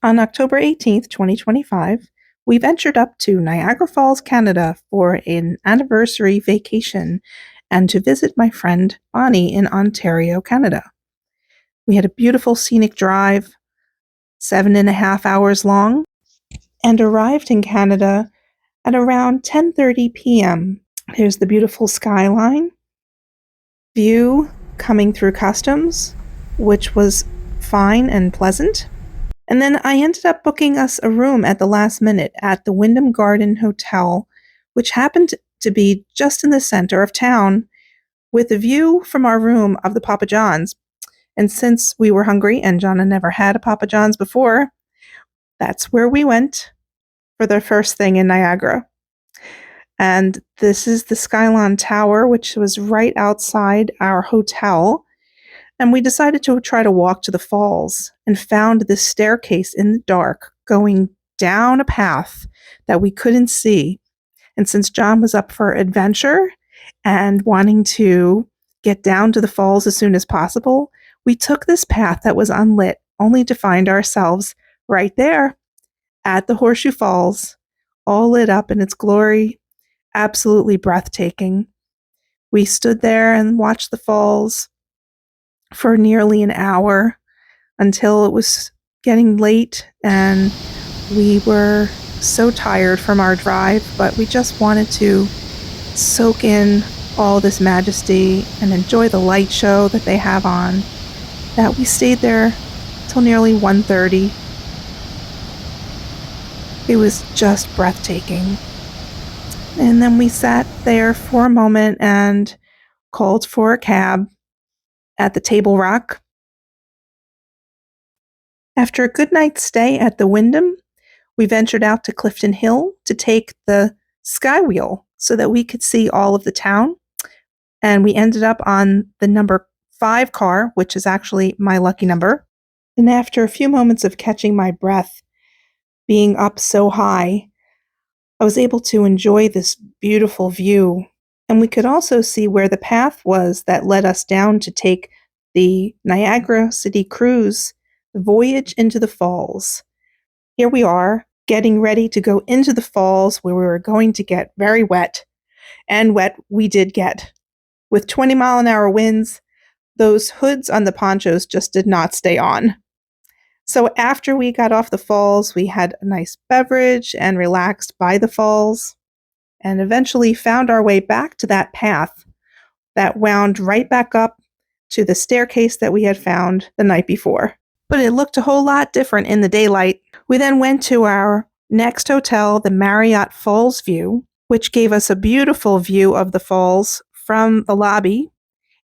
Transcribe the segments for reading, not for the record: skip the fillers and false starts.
On October 18th, 2025, we ventured up to Niagara Falls, Canada for an anniversary vacation and to visit my friend Bonnie in Ontario, Canada. We had a beautiful scenic drive, 7.5 hours long, and arrived in Canada at around 10:30 p.m. There's the beautiful skyline view coming through customs, which was fine and pleasant. And then I ended up booking us a room at the last minute at the Wyndham Garden Hotel, which happened to be just in the center of town, with a view from our room of the Papa John's. And since we were hungry and John had never had a Papa John's before, that's where we went for the first thing in Niagara. And this is the Skylon Tower, which was right outside our hotel. And we decided to try to walk to the falls and found this staircase in the dark going down a path that we couldn't see. And since John was up for adventure and wanting to get down to the falls as soon as possible, we took this path that was unlit, only to find ourselves right there at the Horseshoe Falls, all lit up in its glory, absolutely breathtaking. We stood there and watched the falls for nearly an hour until it was getting late and we were so tired from our drive, but we just wanted to soak in all this majesty and enjoy the light show that they have on, that we stayed there till nearly 1:30. It was just breathtaking. And then we sat there for a moment and called for a cab at the Table Rock. After a good night's stay at the Wyndham, we ventured out to Clifton Hill to take the Skywheel so that we could see all of the town. And we ended up on the number 5 car, which is actually my lucky number. And after a few moments of catching my breath, being up so high, I was able to enjoy this beautiful view. And we could also see where the path was that led us down to take the Niagara City cruise, the Voyage into the Falls. Here we are, getting ready to go into the falls where we were going to get very wet. And wet we did get. With 20-mile-an-hour winds, those hoods on the ponchos just did not stay on. So after we got off the falls, we had a nice beverage and relaxed by the falls, and eventually found our way back to that path that wound right back up to the staircase that we had found the night before. But it looked a whole lot different in the daylight. We then went to our next hotel, the Marriott Fallsview, which gave us a beautiful view of the falls from the lobby,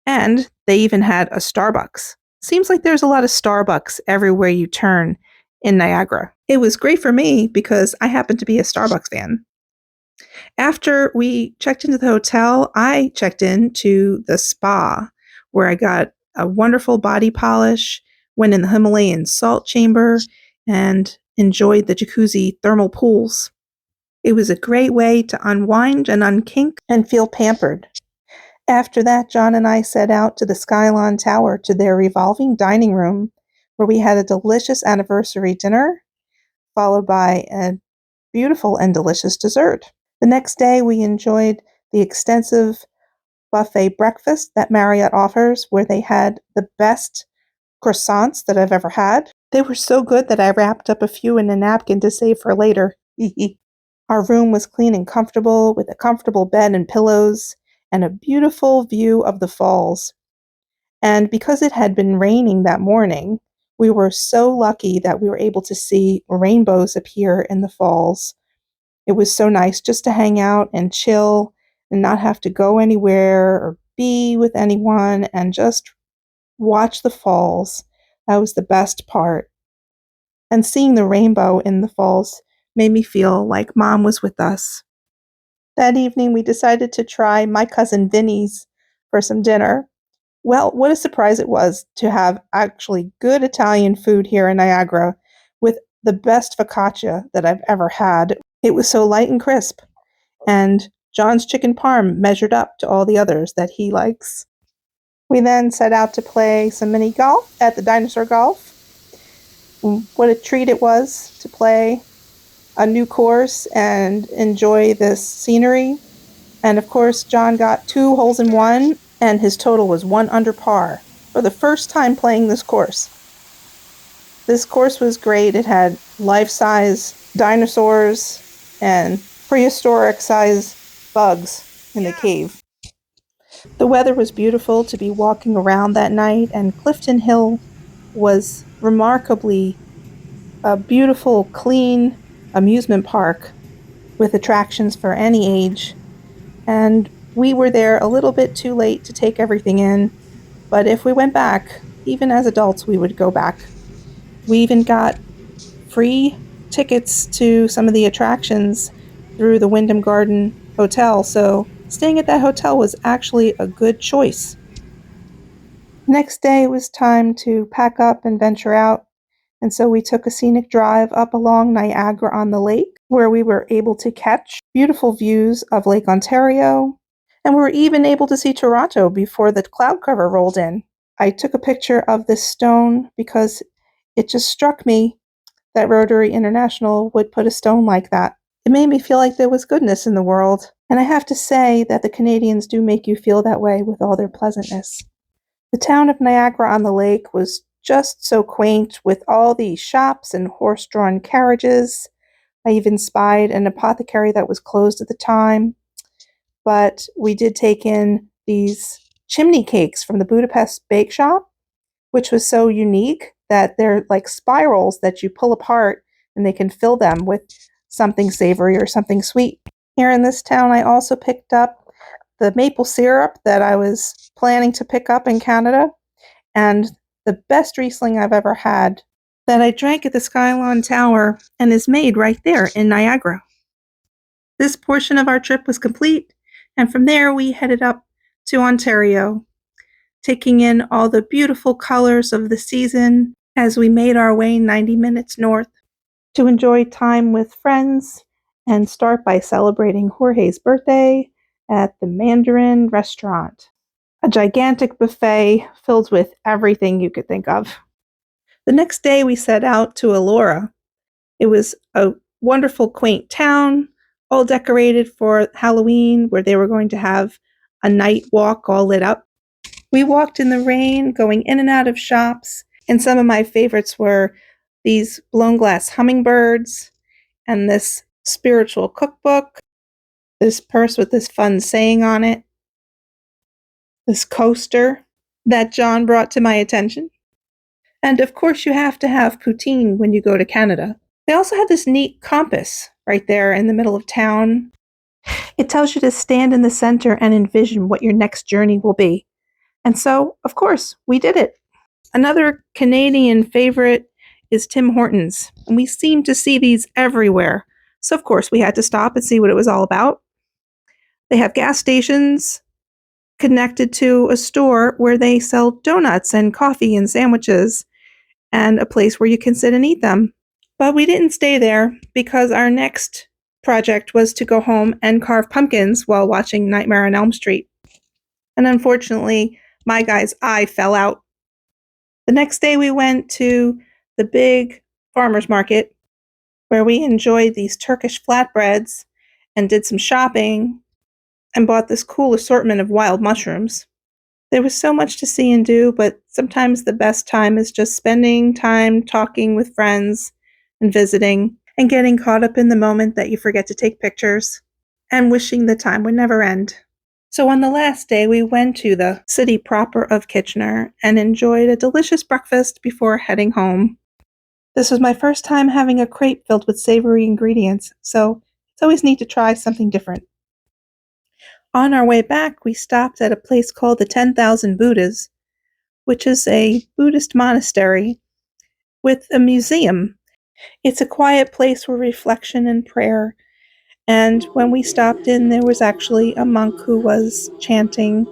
and they even had a Starbucks. Seems like there's a lot of Starbucks everywhere you turn in Niagara. It was great for me because I happen to be a Starbucks fan. After we checked into the hotel, I checked into the spa where I got a wonderful body polish, went in the Himalayan salt chamber, and enjoyed the jacuzzi thermal pools. It was a great way to unwind and unkink and feel pampered. After that, John and I set out to the Skylon Tower to their revolving dining room, where we had a delicious anniversary dinner, followed by a beautiful and delicious dessert. The next day, we enjoyed the extensive buffet breakfast that Marriott offers, where they had the best croissants that I've ever had. They were so good that I wrapped up a few in a napkin to save for later. Our room was clean and comfortable, with a comfortable bed and pillows, and a beautiful view of the falls. And because it had been raining that morning, we were so lucky that we were able to see rainbows appear in the falls. It was so nice just to hang out and chill and not have to go anywhere or be with anyone and just watch the falls. That was the best part. And seeing the rainbow in the falls made me feel like Mom was with us. That evening, we decided to try my cousin Vinny's for some dinner. Well, what a surprise it was to have actually good Italian food here in Niagara with the best focaccia that I've ever had. It was so light and crisp, and John's chicken parm measured up to all the others that he likes. We then set out to play some mini golf at the Dinosaur Golf. what a treat it was to play a new course and enjoy this scenery. And of course, John got 2 holes in 1, and his total was 1 under par for the first time playing this course. This course was great. It had life-size dinosaurs and prehistoric-size bugs in the cave. The weather was beautiful to be walking around that night, and Clifton Hill was remarkably a beautiful, clean amusement park with attractions for any age. And we were there a little bit too late to take everything in, but if we went back, even as adults, we would go back. We even got free tickets to some of the attractions through the Wyndham Garden Hotel, so staying at that hotel was actually a good choice. Next day it was time to pack up and venture out, and so we took a scenic drive up along Niagara on the lake, where we were able to catch beautiful views of Lake Ontario, and we were even able to see Toronto before the cloud cover rolled in. I took a picture of this stone because it just struck me that Rotary International would put a stone like that. It made me feel like there was goodness in the world, and I have to say that the Canadians do make you feel that way with all their pleasantness. The town of Niagara-on-the-Lake was just so quaint with all these shops and horse-drawn carriages. I even spied an apothecary that was closed at the time. But we did take in these chimney cakes from the Budapest Bake Shop, which was so unique that they're like spirals that you pull apart and they can fill them with something savory or something sweet. Here in this town, I also picked up the maple syrup that I was planning to pick up in Canada, and the best Riesling I've ever had that I drank at the Skylon Tower and is made right there in Niagara. This portion of our trip was complete, and from there we headed up to Ontario, taking in all the beautiful colors of the season as we made our way 90 minutes north to enjoy time with friends and start by celebrating Jorge's birthday at the Mandarin restaurant, a gigantic buffet filled with everything you could think of. The next day we set out to Elora. It was a wonderful, quaint town, all decorated for Halloween, where they were going to have a night walk all lit up. We walked in the rain, going in and out of shops, and some of my favorites were these blown glass hummingbirds and this spiritual cookbook, this purse with this fun saying on it, this coaster that John brought to my attention. And of course, you have to have poutine when you go to Canada. They also had this neat compass right there in the middle of town. It tells you to stand in the center and envision what your next journey will be. And so, of course, we did it. Another Canadian favorite is Tim Hortons, and we seem to see these everywhere. So, of course, we had to stop and see what it was all about. They have gas stations connected to a store where they sell donuts and coffee and sandwiches, and a place where you can sit and eat them. But we didn't stay there because our next project was to go home and carve pumpkins while watching Nightmare on Elm Street. And unfortunately, my guy's eye fell out. The next day we went to the big farmer's market where we enjoyed these Turkish flatbreads and did some shopping and bought this cool assortment of wild mushrooms. There was so much to see and do, but sometimes the best time is just spending time talking with friends and visiting and getting caught up in the moment that you forget to take pictures and wishing the time would never end. So on the last day, we went to the city proper of Kitchener and enjoyed a delicious breakfast before heading home. This was my first time having a crepe filled with savory ingredients, so it's always neat to try something different. On our way back, we stopped at a place called the 10,000 Buddhas, which is a Buddhist monastery with a museum. It's a quiet place for reflection and prayer, and when we stopped in, there was actually a monk who was chanting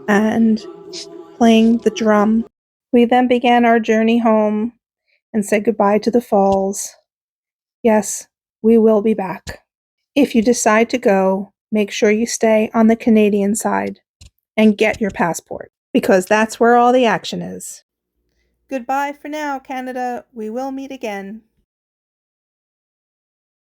and playing the drum. We then began our journey home and said goodbye to the falls. Yes, we will be back. If you decide to go, make sure you stay on the Canadian side and get your passport, because that's where all the action is. Goodbye for now, Canada. We will meet again.